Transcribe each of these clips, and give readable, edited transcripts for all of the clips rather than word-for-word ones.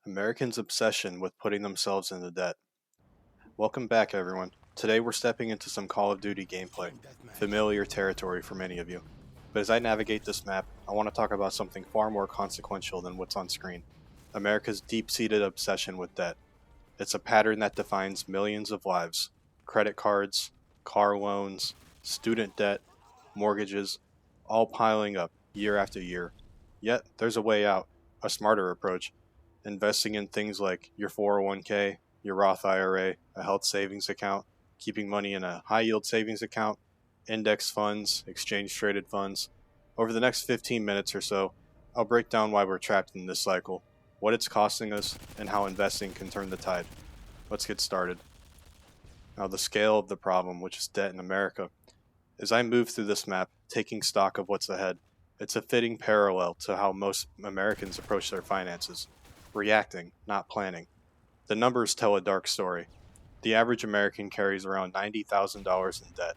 Americans' obsession with putting themselves into debt. Welcome back, everyone. Today we're stepping into some Call of Duty gameplay, familiar territory for many of you. But as I navigate this map, I want to talk about something far more consequential than what's on screen. America's deep-seated obsession with debt. It's a pattern that defines millions of lives. Credit cards, car loans, student debt, mortgages, all piling up year after year. Yet, there's a way out, a smarter approach. Investing in things like your 401k, your Roth IRA, a health savings account, keeping money in a high yield savings account, index funds, exchange traded funds. Over the next 15 minutes or so, I'll break down why we're trapped in this cycle, what it's costing us, and how investing can turn the tide. Let's get started. Now, the scale of the problem, which is debt in America. As I move through this map, taking stock of what's ahead, it's a fitting parallel to how most Americans approach their finances. Reacting, not planning. The numbers tell a dark story. The average American carries around $90,000 in debt.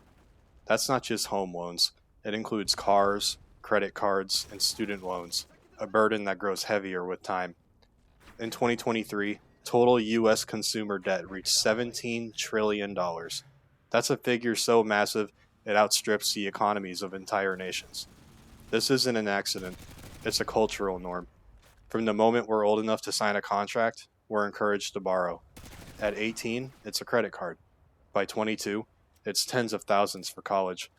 That's not just home loans, it includes cars, credit cards, and student loans, a burden that grows heavier with time. In 2023, total U.S. consumer debt reached $17 trillion. That's a figure so massive it outstrips the economies of entire nations. This isn't an accident, it's a cultural norm. From the moment we're old enough to sign a contract, we're encouraged to borrow. At 18, it's a credit card. By 22, it's tens of thousands for college.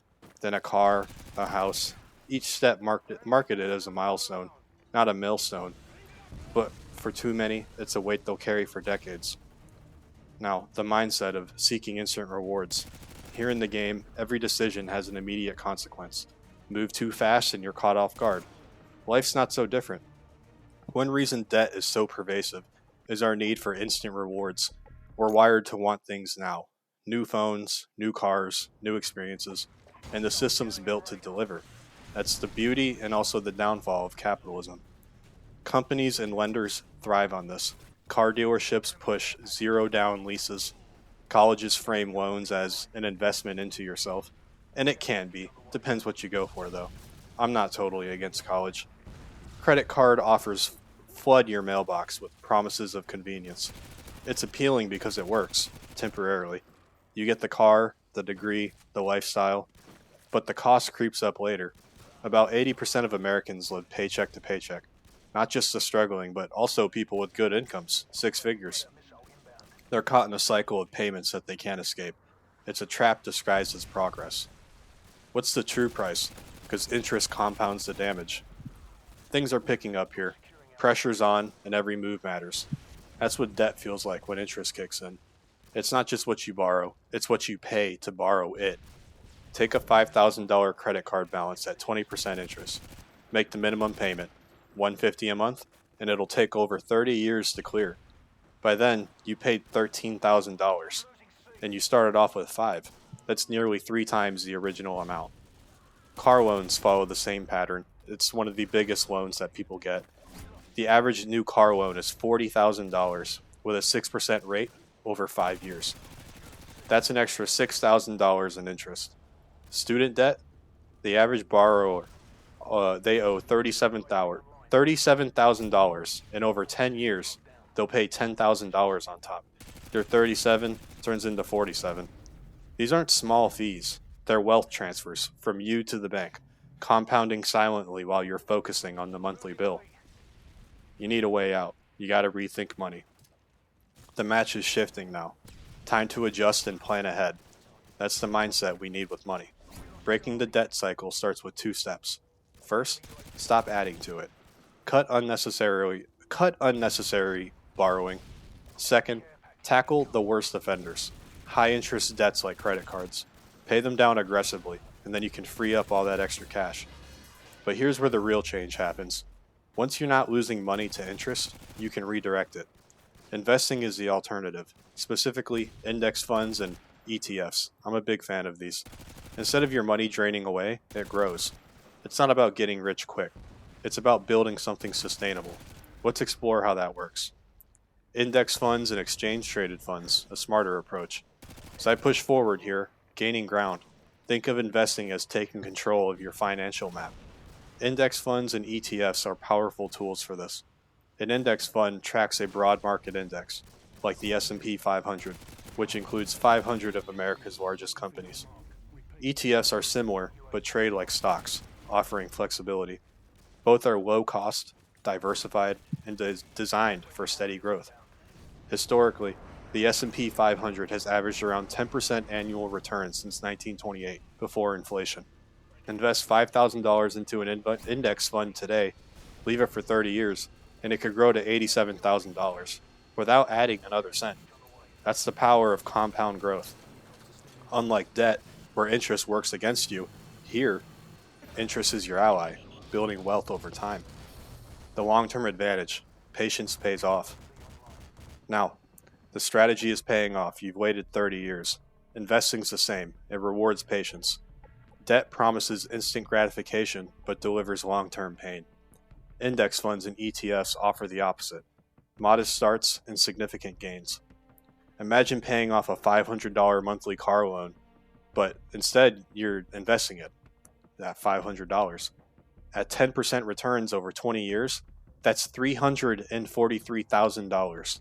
Then a car, a house. Each step marketed as a milestone, not a millstone. But for too many, it's a weight they'll carry for decades. Now, the mindset of seeking instant rewards. Here in the game, every decision has an immediate consequence. Move too fast and you're caught off guard. Life's not so different. One reason debt is so pervasive is our need for instant rewards. We're wired to want things now. New phones, new cars, new experiences, and the system's built to deliver. That's the beauty and also the downfall of capitalism. Companies and lenders thrive on this. Car dealerships push zero down leases. Colleges frame loans as an investment into yourself. And it can be. Depends what you go for, though. I'm not totally against college. Credit card offers flood your mailbox with promises of convenience. It's appealing because it works, temporarily. You get the car, the degree, the lifestyle, but the cost creeps up later. About 80% of Americans live paycheck to paycheck. Not just the struggling, but also people with good incomes, six figures. They're caught in a cycle of payments that they can't escape. It's a trap disguised as progress. What's the true price? Because interest compounds the damage. Things are picking up here. Pressure's on, and every move matters. That's what debt feels like when interest kicks in. It's not just what you borrow, it's what you pay to borrow it. Take a $5,000 credit card balance at 20% interest. Make the minimum payment, $150 a month, and it'll take over 30 years to clear. By then, you paid $13,000, and you started off with 5. That's nearly 3 times the original amount. Car loans follow the same pattern. It's one of the biggest loans that people get. The average new car loan is $40,000 with a 6% rate over 5 years. That's an extra $6,000 in interest. Student debt, the average borrower, they owe $37,000, and over 10 years, they'll pay $10,000 on top. Their 37 turns into 47. These aren't small fees. They're wealth transfers from you to the bank, compounding silently while you're focusing on the monthly bill. You need a way out. You gotta rethink money. The match is shifting now. Time to adjust and plan ahead. That's the mindset we need with money. Breaking the debt cycle starts with 2 steps. First, stop adding to it. Cut unnecessary borrowing. Second, tackle the worst offenders. High interest debts like credit cards. Pay them down aggressively, and then you can free up all that extra cash. But here's where the real change happens. Once you're not losing money to interest, you can redirect it. Investing is the alternative, specifically index funds and ETFs. I'm a big fan of these. Instead of your money draining away, it grows. It's not about getting rich quick. It's about building something sustainable. Let's explore how that works. Index funds and exchange traded funds, a smarter approach. As I push forward here, gaining ground, think of investing as taking control of your financial map. Index funds and ETFs are powerful tools for this. An index fund tracks a broad market index, like the S&P 500, which includes 500 of America's largest companies. ETFs are similar, but trade like stocks, offering flexibility. Both are low cost, diversified, and designed for steady growth. Historically, the S&P 500 has averaged around 10% annual return since 1928, before inflation. Invest $5,000 into an index fund today, leave it for 30 years, and it could grow to $87,000 without adding another cent. That's the power of compound growth. Unlike debt, where interest works against you, here, interest is your ally, building wealth over time. The long-term advantage, patience pays off. Now, the strategy is paying off. You've waited 30 years. Investing's the same. It rewards patience. Debt promises instant gratification, but delivers long-term pain. Index funds and ETFs offer the opposite. Modest starts and significant gains. Imagine paying off a $500 monthly car loan, but instead you're investing it, that $500. At 10% returns over 20 years, that's $343,000.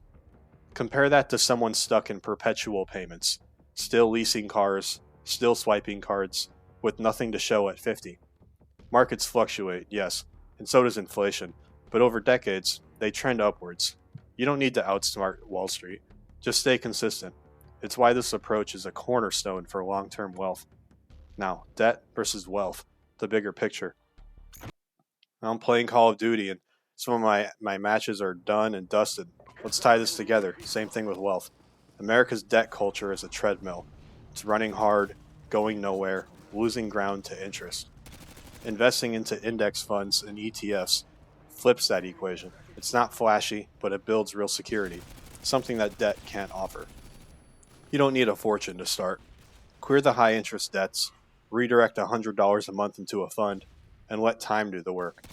Compare that to someone stuck in perpetual payments, still leasing cars, still swiping cards, with nothing to show at 50. Markets fluctuate, yes, and so does inflation, but over decades, they trend upwards. You don't need to outsmart Wall Street. Just stay consistent. It's why this approach is a cornerstone for long-term wealth. Now, debt versus wealth, the bigger picture. I'm playing Call of Duty and some of my matches are done and dusted. Let's tie this together. Same thing with wealth. America's debt culture is a treadmill. It's running hard, going nowhere, losing ground to interest. Investing into index funds and ETFs flips that equation. It's not flashy, but it builds real security, something that debt can't offer. You don't need a fortune to start. Clear the high interest debts, redirect $100 a month into a fund, and let time do the work.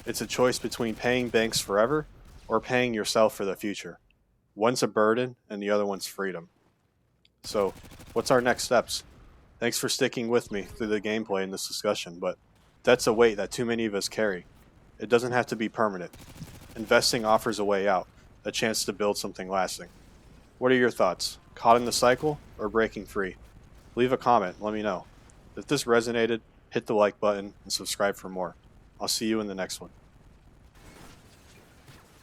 It's a choice between paying banks forever or paying yourself for the future. One's a burden and the other one's freedom. So, what's our next steps? Thanks for sticking with me through the gameplay in this discussion, but that's a weight that too many of us carry. It doesn't have to be permanent. Investing offers a way out, a chance to build something lasting. What are your thoughts? Caught in the cycle or breaking free? Leave a comment, let me know. If this resonated, hit the like button and subscribe for more. I'll see you in the next one.